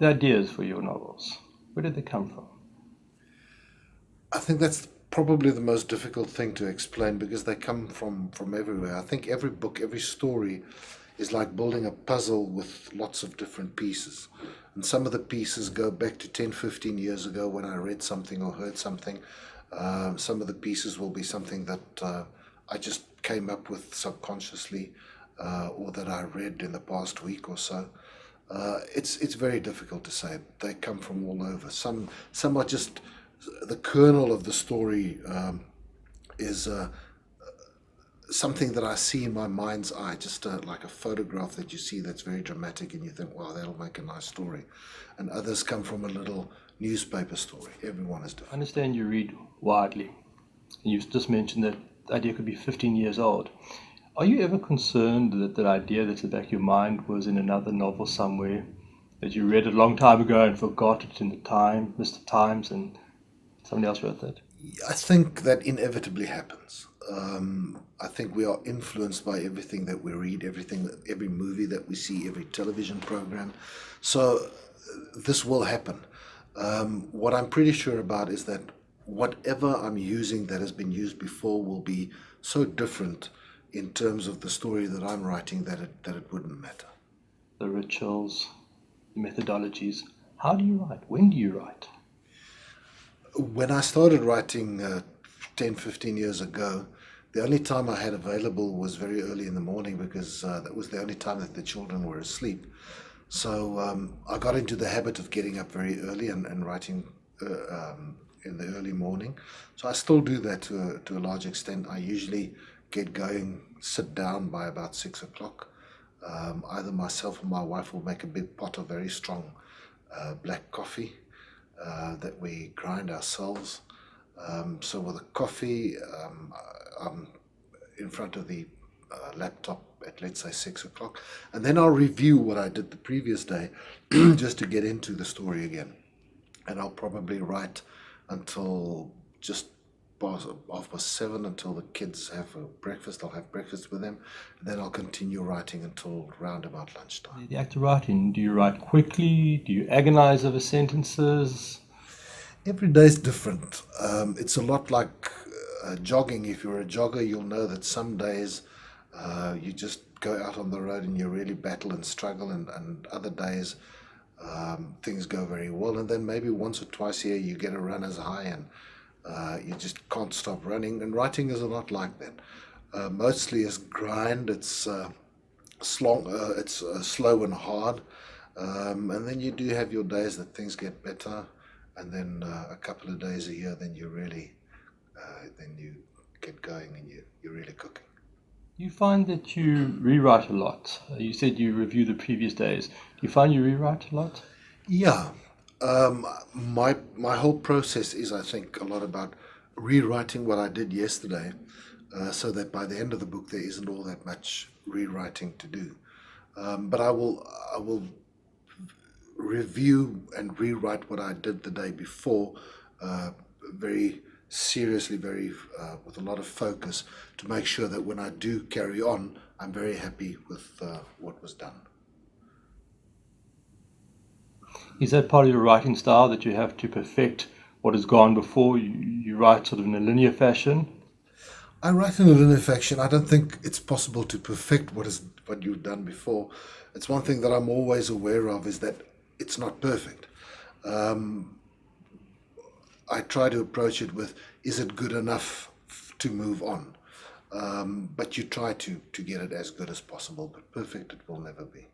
The ideas for your novels, where did they come from? I think that's probably the most difficult thing to explain because they come from everywhere. I think every book, every story is like building a puzzle with lots of different pieces. And some of the pieces go back to 10, 15 years ago when I read something or heard something. Some of the pieces will be something that I just came up with subconsciously or that I read in the past week or so. It's very difficult to say. They come from all over. Some are just the kernel of the story is something that I see in my mind's eye, just like a photograph that you see that's very dramatic, and you think, wow, that'll make a nice story. And others come from a little newspaper story. Everyone is I different. understand you read widely. You've just mentioned that the idea could be 15 years old. Are you ever concerned that that idea that's in the back of your mind was in another novel somewhere, that you read a long time ago and forgot it in the time, Mr. Times, and somebody else wrote that? I think that inevitably happens. I think we are influenced by everything that we read, every movie that we see, every television program. So this will happen. What I'm pretty sure about is that whatever I'm using that has been used before will be so different in terms of the story that I'm writing that it wouldn't matter. The rituals, the methodologies. How do you write? When do you write? When I started writing 10, 15 years ago, the only time I had available was very early in the morning because that was the only time that the children were asleep. So I got into the habit of getting up very early and writing in the early morning. So I still do that to a large extent. I usually get going, sit down by about 6 o'clock. Either myself or my wife will make a big pot of very strong black coffee that we grind ourselves. So with the coffee, I'm in front of the laptop at, let's say, 6 o'clock, and then I'll review what I did the previous day just to get into the story again. And I'll probably write until just past 7:30 until the kids have breakfast. I'll have breakfast with them, and then I'll continue writing until round about lunchtime. The act of writing, do you write quickly? Do you agonize over sentences? Every day is different. It's a lot like jogging. If you're a jogger, you'll know that some days you just go out on the road and you really battle and struggle, and other days things go very well. And then maybe once or twice a year you get a runner's high and you just can't stop running. And writing is a lot like that. Mostly it's grind. It's slow and hard. And then you do have your days that things get better, and then a couple of days a year, then you really, then you get going and you're really cooking. You find that you rewrite a lot. You said you review the previous days. Do you find you rewrite a lot? Yeah, my whole process is, I think, a lot about rewriting what I did yesterday, so that by the end of the book there isn't all that much rewriting to do. But I will review and rewrite what I did the day before, very seriously, very with a lot of focus to make sure that when I do carry on, I'm very happy with what was done. Is that part of your writing style that you have to perfect what has gone before? You write sort of in a linear fashion? I write in a linear fashion. I don't think it's possible to perfect what you've done before. It's one thing that I'm always aware of is that it's not perfect. Um, I try to approach it with, is it good enough to move on? But you try to get it as good as possible, but perfect it will never be.